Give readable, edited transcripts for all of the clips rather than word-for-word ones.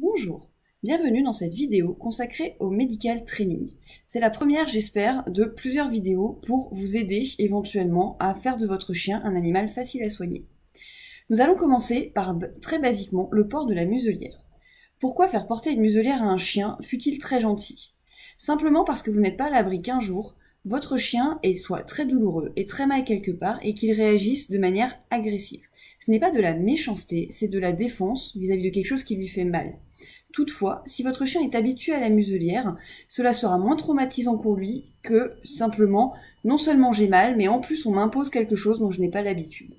Bonjour, bienvenue dans cette vidéo consacrée au Medical Training. C'est la première, j'espère, de plusieurs vidéos pour vous aider éventuellement à faire de votre chien un animal facile à soigner. Nous allons commencer par, très basiquement, le port de la muselière. Pourquoi faire porter une muselière à un chien, fût-il très gentil? Simplement parce que vous n'êtes pas à l'abri qu'un jour, votre chien soit très douloureux et très mal quelque part et qu'il réagisse de manière agressive. Ce n'est pas de la méchanceté, c'est de la défense vis-à-vis de quelque chose qui lui fait mal. Toutefois, si votre chien est habitué à la muselière, cela sera moins traumatisant pour lui que simplement, non seulement j'ai mal, mais en plus on m'impose quelque chose dont je n'ai pas l'habitude.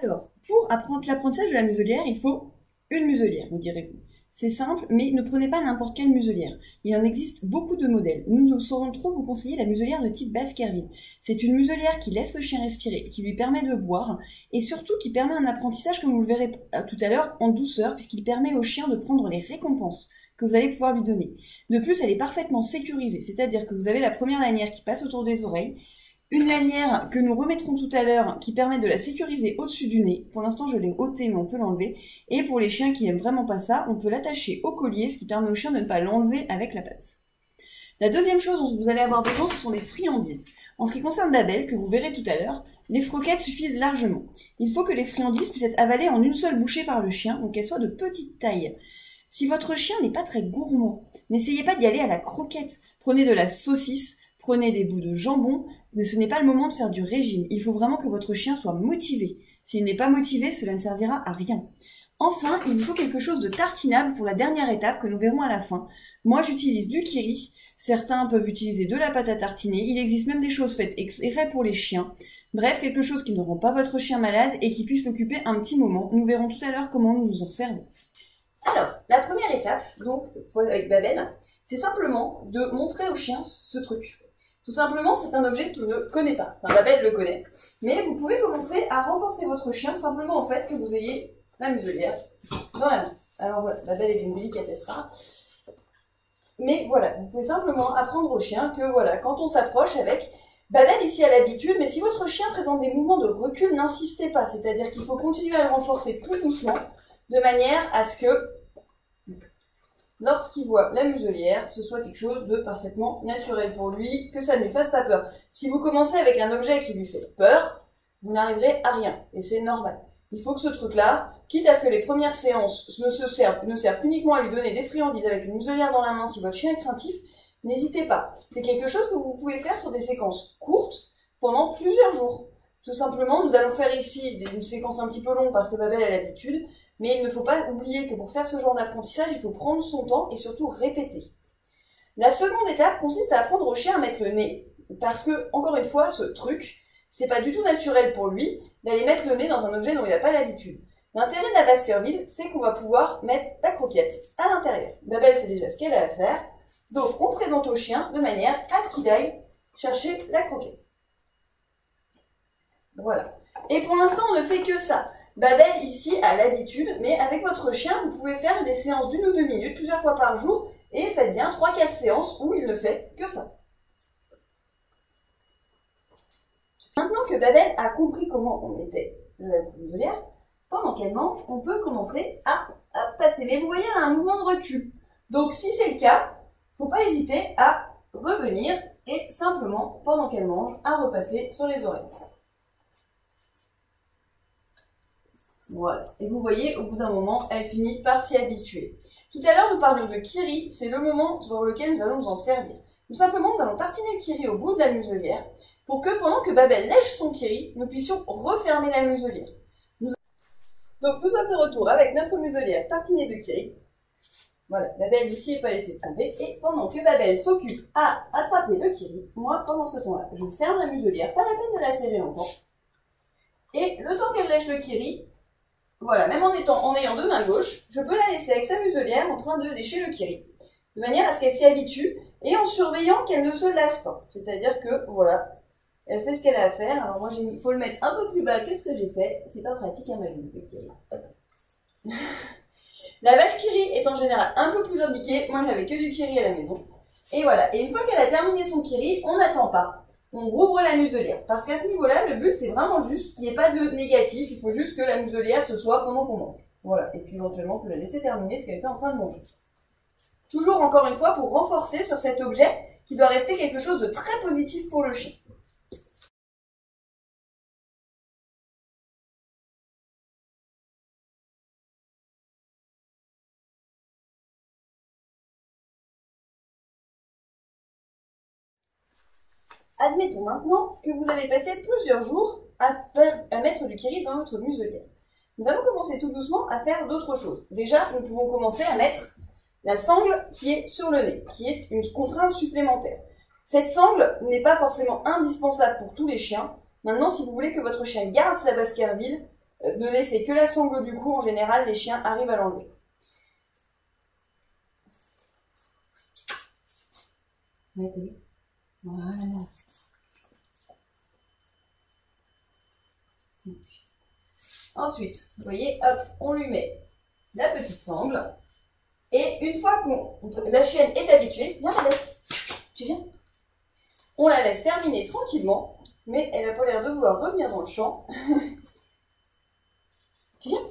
Alors, pour apprendre l'apprentissage de la muselière, il faut une muselière, vous direz-vous. C'est simple, mais ne prenez pas n'importe quelle muselière. Il en existe beaucoup de modèles. Nous ne saurons trop vous conseiller la muselière de type Baskerville. C'est une muselière qui laisse le chien respirer, qui lui permet de boire, et surtout qui permet un apprentissage, comme vous le verrez tout à l'heure, en douceur, puisqu'il permet au chien de prendre les récompenses que vous allez pouvoir lui donner. De plus, elle est parfaitement sécurisée, c'est-à-dire que vous avez la première lanière qui passe autour des oreilles, une lanière que nous remettrons tout à l'heure qui permet de la sécuriser au-dessus du nez. Pour l'instant, je l'ai ôtée, mais on peut l'enlever. Et pour les chiens qui aiment vraiment pas ça, on peut l'attacher au collier, ce qui permet au chien de ne pas l'enlever avec la patte. La deuxième chose dont vous allez avoir besoin, ce sont des friandises. En ce qui concerne Babel, que vous verrez tout à l'heure, les croquettes suffisent largement. Il faut que les friandises puissent être avalées en une seule bouchée par le chien, donc qu'elles soient de petite taille. Si votre chien n'est pas très gourmand, n'essayez pas d'y aller à la croquette. Prenez de la saucisse, prenez des bouts de jambon, mais ce n'est pas le moment de faire du régime. Il faut vraiment que votre chien soit motivé. S'il n'est pas motivé, cela ne servira à rien. Enfin, il faut quelque chose de tartinable pour la dernière étape que nous verrons à la fin. Moi, j'utilise du kiri. Certains peuvent utiliser de la pâte à tartiner. Il existe même des choses faites exprès pour les chiens. Bref, quelque chose qui ne rend pas votre chien malade et qui puisse l'occuper un petit moment. Nous verrons tout à l'heure comment nous nous en servons. Alors, la première étape, donc, avec Babel, c'est simplement de montrer au chien ce truc. Tout simplement, c'est un objet qu'il ne connaît pas. Enfin, Babel le connaît. Mais vous pouvez commencer à renforcer votre chien simplement au fait que vous ayez la muselière dans la main. Alors voilà, Babel est une délicatesse rare. Mais voilà, vous pouvez simplement apprendre au chien que voilà, quand on s'approche avec... Babel ici a l'habitude, mais si votre chien présente des mouvements de recul, n'insistez pas. C'est-à-dire qu'il faut continuer à le renforcer plus doucement, de manière à ce que, lorsqu'il voit la muselière, ce soit quelque chose de parfaitement naturel pour lui, que ça ne lui fasse pas peur. Si vous commencez avec un objet qui lui fait peur, vous n'arriverez à rien, et c'est normal. Il faut que ce truc-là, quitte à ce que les premières séances ne servent uniquement à lui donner des friandises avec une muselière dans la main si votre chien est craintif, n'hésitez pas. C'est quelque chose que vous pouvez faire sur des séquences courtes pendant plusieurs jours. Tout simplement, nous allons faire ici une séquence un petit peu longue parce que Babel a l'habitude, mais il ne faut pas oublier que pour faire ce genre d'apprentissage, il faut prendre son temps et surtout répéter. La seconde étape consiste à apprendre au chien à mettre le nez, parce que, encore une fois, ce truc, c'est pas du tout naturel pour lui d'aller mettre le nez dans un objet dont il n'a pas l'habitude. L'intérêt de la Baskerville, c'est qu'on va pouvoir mettre la croquette à l'intérieur. Babel sait déjà ce qu'elle a à faire, donc on présente au chien de manière à ce qu'il aille chercher la croquette. Voilà. Et pour l'instant, on ne fait que ça. Babel, ici, a l'habitude, mais avec votre chien, vous pouvez faire des séances d'1 ou 2 minutes, plusieurs fois par jour, et faites bien 3-4 séances où il ne fait que ça. Maintenant que Babel a compris comment on mettait la muselière, pendant qu'elle mange, on peut commencer à passer. Mais vous voyez, elle a un mouvement de recul. Donc, si c'est le cas, il ne faut pas hésiter à revenir et simplement, pendant qu'elle mange, à repasser sur les oreilles. Voilà. Et vous voyez, au bout d'un moment, elle finit par s'y habituer. Tout à l'heure, nous parlions de kiri. C'est le moment dans lequel nous allons nous en servir. Tout simplement, nous allons tartiner le kiri au bout de la muselière pour que, pendant que Babel lèche son kiri, nous puissions refermer la muselière. Donc, nous sommes de retour avec notre muselière tartinée de kiri. Voilà, Babel ici n'est pas laissé tomber. Et pendant que Babel s'occupe à attraper le kiri, moi, pendant ce temps-là, je ferme la muselière. Pas la peine de la serrer longtemps. Et le temps qu'elle lèche le kiri, voilà, même en ayant deux mains gauches, je peux la laisser avec sa muselière en train de lécher le kiri. De manière à ce qu'elle s'y habitue et en surveillant qu'elle ne se lasse pas. C'est-à-dire que, voilà, elle fait ce qu'elle a à faire. Alors moi, il faut le mettre un peu plus bas que ce que j'ai fait. C'est pas pratique à ma vie, le kiri. La vache kiri est en général un peu plus indiquée. Moi, j'avais que du kiri à la maison. Et voilà. Et une fois qu'elle a terminé son kiri, on n'attend pas. on rouvre la muselière. Parce qu'à ce niveau-là, le but, c'est vraiment juste qu'il n'y ait pas de négatif. Il faut juste que la muselière se soit pendant qu'on mange. Voilà. Et puis éventuellement, on peut la laisser terminer ce qu'elle était en train de manger. Toujours encore une fois pour renforcer sur cet objet qui doit rester quelque chose de très positif pour le chien. Admettons maintenant que vous avez passé plusieurs jours à mettre du kiri dans votre muselière. Nous allons commencer tout doucement à faire d'autres choses. Déjà, nous pouvons commencer à mettre la sangle qui est sur le nez, qui est une contrainte supplémentaire. Cette sangle n'est pas forcément indispensable pour tous les chiens. Maintenant, si vous voulez que votre chien garde sa Baskerville, ne laissez que la sangle du cou. En général, les chiens arrivent à l'enlever. Voilà. Ensuite, vous voyez, hop, on lui met la petite sangle. Et une fois que la chienne est habituée, viens Babel, tu viens. On la laisse terminer tranquillement, mais elle n'a pas l'air de vouloir revenir dans le champ. Tu viens.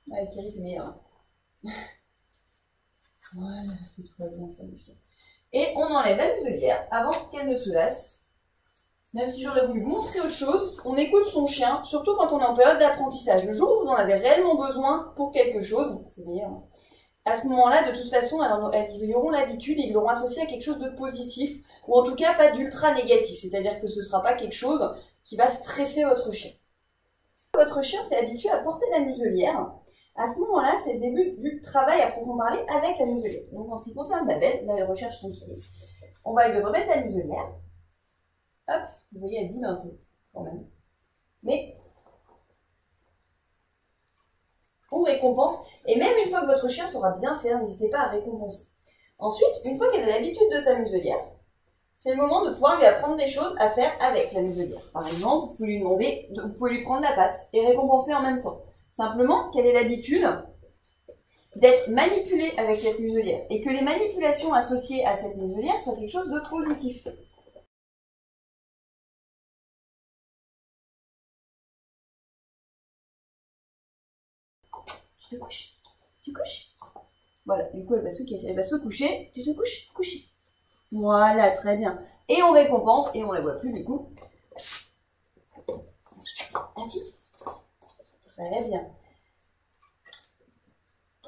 Ouais, Kiri, c'est meilleur. Hein. Voilà, tout va bien, ça me fait. Et on enlève la muselière avant qu'elle ne se lasse. Même si j'aurais voulu vous montrer autre chose, on écoute son chien, surtout quand on est en période d'apprentissage. Le jour où vous en avez réellement besoin pour quelque chose, c'est meilleur. Hein. À ce moment-là, de toute façon, ils auront l'habitude et ils l'auront associé à quelque chose de positif, ou en tout cas pas d'ultra négatif. C'est-à-dire que ce ne sera pas quelque chose qui va stresser votre chien. Votre chien s'est habitué à porter la muselière. À ce moment-là, c'est le début du travail à proprement parler avec la muselière. Donc en ce qui concerne Babel, là elle recherche son kiri. On va lui remettre la muselière. Hop, vous voyez, elle bouge un peu, quand même. Mais, on récompense. Et même une fois que votre chien saura bien faire, n'hésitez pas à récompenser. Ensuite, une fois qu'elle a l'habitude de sa muselière, c'est le moment de pouvoir lui apprendre des choses à faire avec la muselière. Par exemple, vous pouvez lui demander, vous pouvez lui prendre la patte et récompenser en même temps. Simplement, qu'elle ait l'habitude d'être manipulée avec cette muselière. Et que les manipulations associées à cette muselière soient quelque chose de positif. Tu te couches. Tu couches. Voilà, du coup, elle va se coucher. Tu te couches. Coucher. Voilà, très bien. Et on récompense, et on la voit plus, du coup. Assis. Très bien.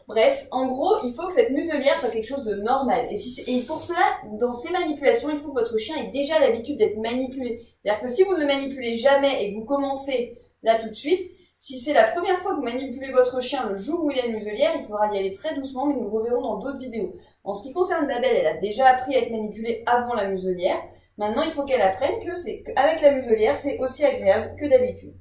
Bref, en gros, il faut que cette muselière soit quelque chose de normal. Et pour cela, dans ces manipulations, il faut que votre chien ait déjà l'habitude d'être manipulé. C'est-à-dire que si vous ne le manipulez jamais et que vous commencez là tout de suite, si c'est la première fois que vous manipulez votre chien le jour où il a une muselière, il faudra y aller très doucement, mais nous le reverrons dans d'autres vidéos. En ce qui concerne Babel, elle a déjà appris à être manipulée avant la muselière. Maintenant, il faut qu'elle apprenne qu'avec la muselière, c'est aussi agréable que d'habitude.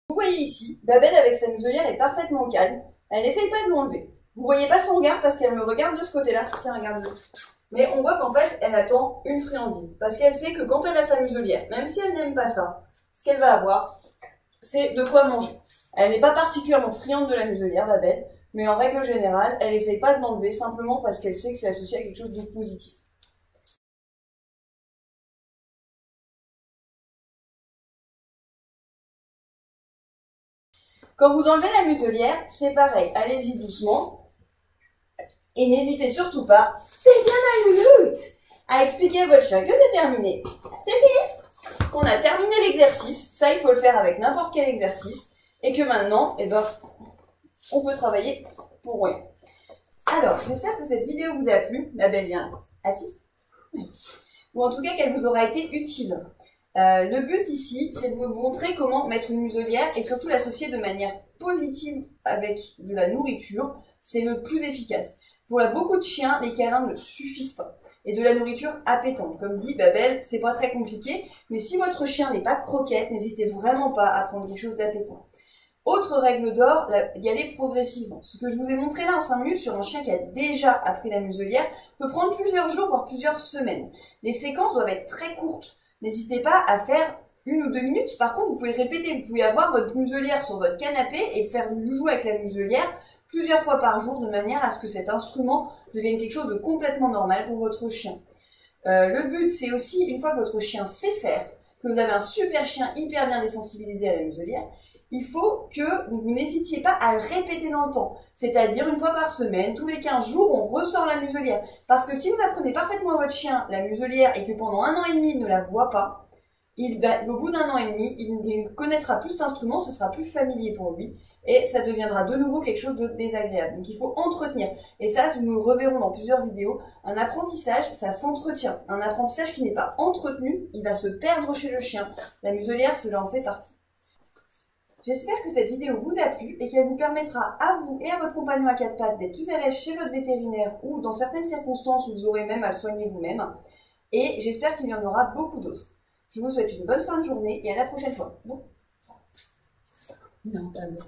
Vous voyez ici, Babel avec sa muselière est parfaitement calme. Elle n'essaye pas de l'enlever. Vous voyez pas son regard parce qu'elle me regarde de ce côté-là. Tiens, regarde-le. Mais on voit qu'en fait, elle attend une friandise. Parce qu'elle sait que quand elle a sa muselière, même si elle n'aime pas ça, ce qu'elle va avoir, c'est de quoi manger. Elle n'est pas particulièrement friande de la muselière, Babel, mais en règle générale, elle n'essaye pas de l'enlever simplement parce qu'elle sait que c'est associé à quelque chose de positif. Quand vous enlevez la muselière, c'est pareil, allez-y doucement. Et n'hésitez surtout pas, c'est bien ma louloute, à expliquer à votre chien que c'est terminé. C'est fini, qu'on a terminé l'exercice. Ça, il faut le faire avec n'importe quel exercice. Et que maintenant, eh ben, on peut travailler pour rien. Alors, j'espère que cette vidéo vous a plu. La belle vient assise. Ou en tout cas qu'elle vous aura été utile. Le but ici, c'est de vous montrer comment mettre une muselière et surtout l'associer de manière positive avec de la nourriture. C'est le plus efficace. Pour beaucoup de chiens, les câlins ne suffisent pas. Et de la nourriture appétante. Comme dit Babel, c'est pas très compliqué. Mais si votre chien n'est pas croquette, n'hésitez vraiment pas à prendre quelque chose d'appétant. Autre règle d'or, y aller progressivement. Ce que je vous ai montré là en 5 minutes sur un chien qui a déjà appris la muselière peut prendre plusieurs jours, voire plusieurs semaines. Les séquences doivent être très courtes. N'hésitez pas à faire 1 ou 2 minutes. Par contre, vous pouvez répéter. Vous pouvez avoir votre muselière sur votre canapé et faire du joujou avec la muselière plusieurs fois par jour de manière à ce que cet instrument devienne quelque chose de complètement normal pour votre chien. Le but, c'est aussi, une fois que votre chien sait faire, que vous avez un super chien hyper bien désensibilisé à la muselière, il faut que vous n'hésitiez pas à le répéter dans le temps. C'est-à-dire une fois par semaine, tous les 15 jours, on ressort la muselière. Parce que si vous apprenez parfaitement à votre chien la muselière et que pendant 1 an et demi, il ne la voit pas, au bout d'1 an et demi, il connaîtra plus cet instrument, ce sera plus familier pour lui et ça deviendra de nouveau quelque chose de désagréable. Donc il faut entretenir. Et ça, nous le reverrons dans plusieurs vidéos, un apprentissage, ça s'entretient. Un apprentissage qui n'est pas entretenu, il va se perdre chez le chien. La muselière, cela en fait partie. J'espère que cette vidéo vous a plu et qu'elle vous permettra à vous et à votre compagnon à 4 pattes d'être plus à l'aise chez votre vétérinaire ou dans certaines circonstances où vous aurez même à le soigner vous-même. Et j'espère qu'il y en aura beaucoup d'autres. Je vous souhaite une bonne fin de journée et à la prochaine fois. Bon. Non, pas bon.